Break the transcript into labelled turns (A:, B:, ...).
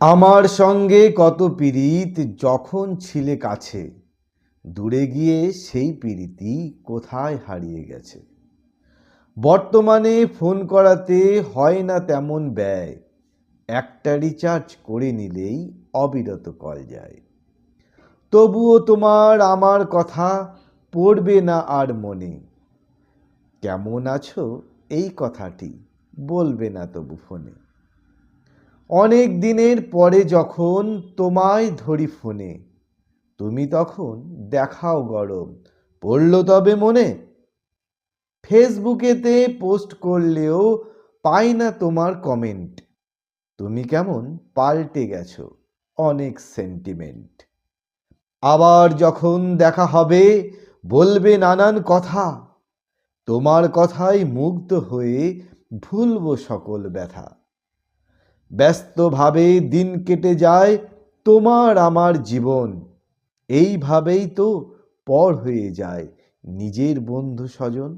A: আমার সঙ্গে কত পীড়িত যখন ছিলে কাছে, দূরে গিয়ে সেই পীড়িতি কোথায় হারিয়ে গেছে। বর্তমানে ফোন করাতে হয় না তেমন ব্যয়, একটা রিচার্জ করে নিলেই অবিরত কল যায়। তবুও তোমার আমার কথা পড়বে না আর মনে। কেমন আছো এই কথাটি বলবে না তবু ফোনে। অনেক দিনের পরে যখন তোমায় ধরি ফোনে, তুমি তখন দেখাও গরম, পড়ল তবে মনে। ফেসবুকেতে পোস্ট করলেও পাই না তোমার কমেন্ট। তুমি কেমন পাল্টে গেছো অনেক সেন্টিমেন্ট। আবার যখন দেখা হবে বলবে নানান কথা, তোমার কথায় মুগ্ধ হয়ে ভুলবো সকল ব্যথা। ব্যস্তভাবে দিন কেটে যায় তোমার আমার জীবন, এইভাবেই তো পর হয়ে যায় নিজের বন্ধু স্বজন।